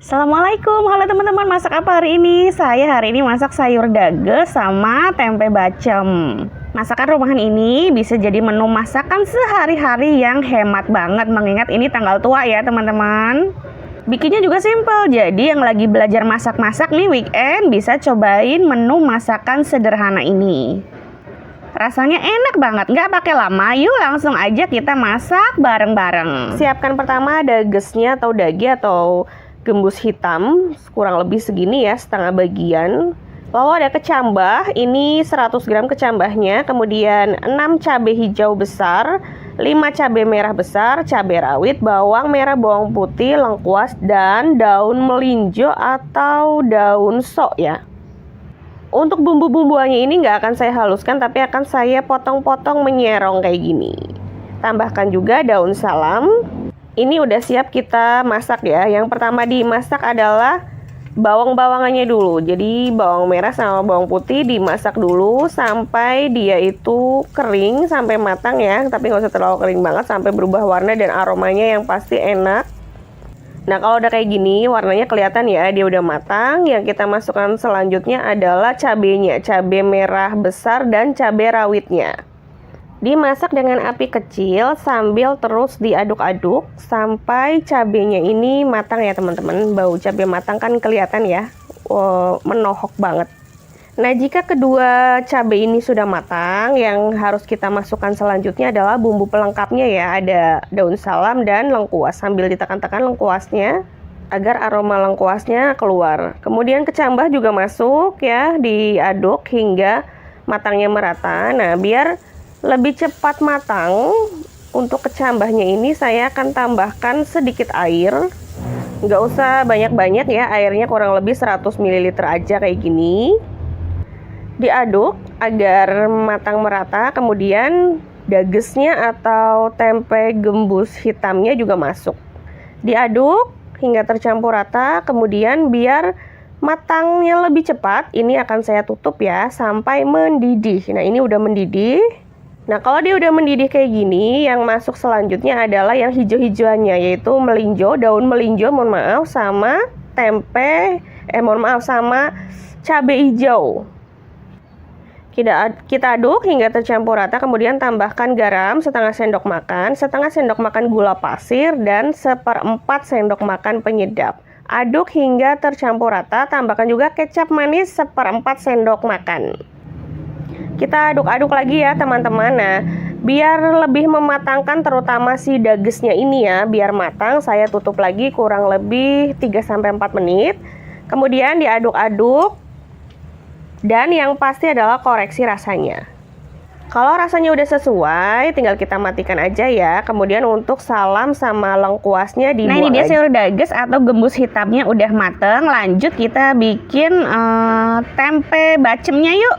Assalamualaikum, halo teman-teman, masak apa hari ini? Saya hari ini masak sayur dage sama tempe bacem. Masakan rumahan ini bisa jadi menu masakan sehari-hari yang hemat banget, mengingat ini tanggal tua ya teman-teman. Bikinnya juga simple, jadi yang lagi belajar masak-masak nih weekend bisa cobain menu masakan sederhana ini. Rasanya enak banget, nggak pakai lama. Yuk langsung aja kita masak bareng-bareng. Siapkan pertama dagesnya atau dage atau gembus hitam, kurang lebih segini ya, setengah bagian. Lalu ada kecambah, ini 100 gram kecambahnya. Kemudian 6 cabai hijau besar, 5 cabai merah besar, cabai rawit, bawang merah, bawang putih, lengkuas, dan daun melinjo atau daun sok ya. Untuk bumbu-bumbuannya ini nggak akan saya haluskan, tapi akan saya potong-potong menyerong kayak gini. Tambahkan juga daun salam. Ini udah siap kita masak ya. Yang pertama dimasak adalah bawang-bawangannya dulu. Jadi bawang merah sama bawang putih dimasak dulu sampai dia itu kering, sampai matang ya. Tapi nggak usah terlalu kering banget, sampai berubah warna dan aromanya yang pasti enak. Nah kalau udah kayak gini warnanya kelihatan ya dia udah matang. Yang kita masukkan selanjutnya adalah cabenya, cabai merah besar dan cabai rawitnya. Dimasak dengan api kecil sambil terus diaduk-aduk sampai cabenya ini matang ya teman-teman. Bau cabai matang kan kelihatan ya, menohok banget. Nah jika kedua cabai ini sudah matang, yang harus kita masukkan selanjutnya adalah bumbu pelengkapnya ya. Ada daun salam dan lengkuas, sambil ditekan-tekan lengkuasnya agar aroma lengkuasnya keluar. Kemudian kecambah juga masuk ya, diaduk hingga matangnya merata. Nah biar lebih cepat matang, untuk kecambahnya ini saya akan tambahkan sedikit air. Nggak usah banyak-banyak ya, airnya kurang lebih 100 ml aja kayak gini. Diaduk agar matang merata, kemudian dagesnya atau tempe gembus hitamnya juga masuk. Diaduk hingga tercampur rata, kemudian biar matangnya lebih cepat, ini akan saya tutup ya sampai mendidih. Nah ini udah mendidih. Nah kalau dia udah mendidih kayak gini, yang masuk selanjutnya adalah yang hijau-hijauannya, yaitu melinjo, daun melinjo sama sama cabai hijau. Kita aduk hingga tercampur rata, kemudian tambahkan garam setengah sendok makan gula pasir, dan 1/4 sendok makan penyedap. Aduk hingga tercampur rata, tambahkan juga kecap manis 1/4 sendok makan. Kita aduk-aduk lagi ya teman-teman. Nah, biar lebih mematangkan terutama si dagesnya ini ya, biar matang, saya tutup lagi kurang lebih 3-4 menit. Kemudian diaduk-aduk. Dan yang pasti adalah koreksi rasanya. Kalau rasanya udah sesuai, tinggal kita matikan aja ya. Kemudian untuk salam sama lengkuasnya dibuang. Nah ini dia sayur dages atau gembus hitamnya udah mateng. Lanjut kita bikin tempe bacemnya yuk.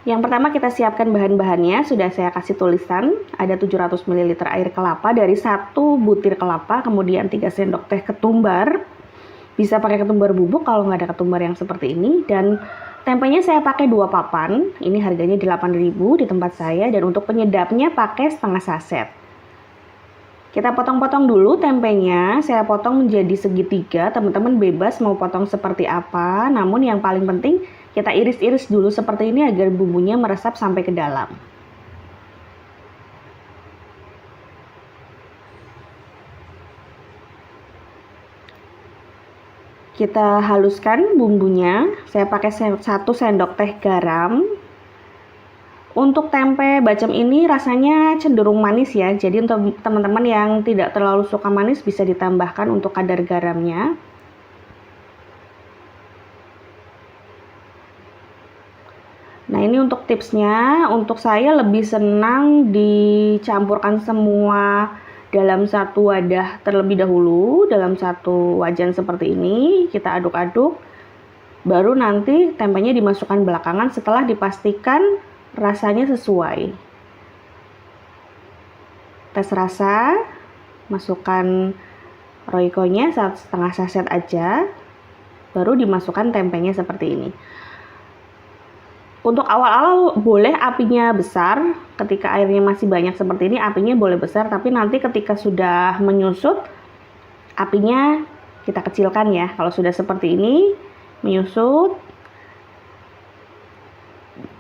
Yang pertama kita siapkan bahan-bahannya, sudah saya kasih tulisan. Ada 700 ml air kelapa dari 1 butir kelapa, kemudian 3 sendok teh ketumbar. Bisa pakai ketumbar bubuk kalau nggak ada ketumbar yang seperti ini. Dan tempenya saya pakai 2 papan, ini harganya 8.000 di tempat saya. Dan untuk penyedapnya pakai setengah saset. Kita potong-potong dulu tempenya, saya potong menjadi segitiga. Teman-teman bebas mau potong seperti apa, namun yang paling penting kita iris-iris dulu seperti ini agar bumbunya meresap sampai ke dalam. Kita haluskan bumbunya, saya pakai 1 sendok teh garam. Untuk tempe bacem ini rasanya cenderung manis ya, jadi untuk teman-teman yang tidak terlalu suka manis bisa ditambahkan untuk kadar garamnya. Nah ini untuk tipsnya, untuk saya lebih senang dicampurkan semua dalam satu wadah terlebih dahulu, dalam satu wajan seperti ini. Kita aduk-aduk, baru nanti tempenya dimasukkan belakangan setelah dipastikan rasanya sesuai. Tes rasa, masukkan royconya 1,5 saset aja, baru dimasukkan tempenya seperti ini. Untuk awal-awal boleh apinya besar, ketika airnya masih banyak seperti ini apinya boleh besar, tapi nanti ketika sudah menyusut apinya Kita kecilkan ya. Kalau sudah seperti ini, menyusut,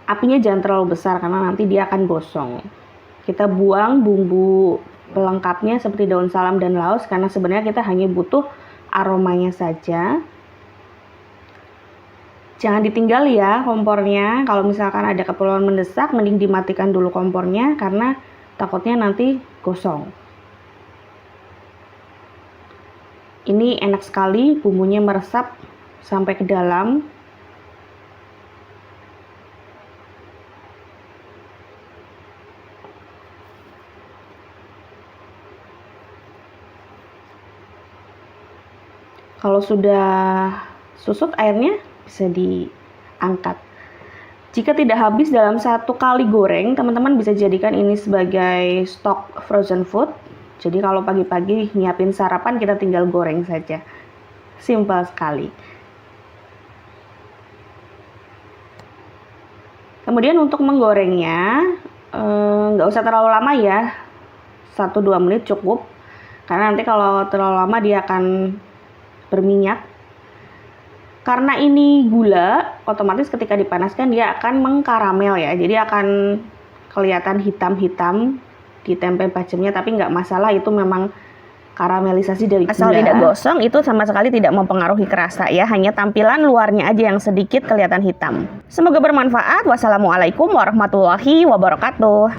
apinya jangan terlalu besar karena nanti dia akan gosong. Kita buang bumbu pelengkapnya seperti daun salam dan laos karena sebenarnya kita hanya butuh aromanya saja. Jangan ditinggal ya kompornya. Kalau misalkan ada keperluan mendesak, mending dimatikan dulu kompornya karena takutnya nanti gosong. Ini enak sekali, bumbunya meresap sampai ke dalam. Kalau sudah susut airnya, bisa diangkat. Jika tidak habis dalam satu kali goreng, teman-teman bisa jadikan ini sebagai stok frozen food. Jadi kalau pagi-pagi nyiapin sarapan, kita tinggal goreng saja. Simpel sekali. Kemudian untuk menggorengnya, nggak usah terlalu lama ya. 1-2 menit cukup. Karena nanti kalau terlalu lama dia akan berminyak. Karena ini gula, otomatis ketika dipanaskan dia akan mengkaramel ya. Jadi akan kelihatan hitam-hitam di tempe bacemnya, tapi nggak masalah, itu memang karamelisasi dari gula. Asal tidak gosong, itu sama sekali tidak mempengaruhi rasa ya, hanya tampilan luarnya aja yang sedikit kelihatan hitam. Semoga bermanfaat. Wassalamualaikum warahmatullahi wabarakatuh.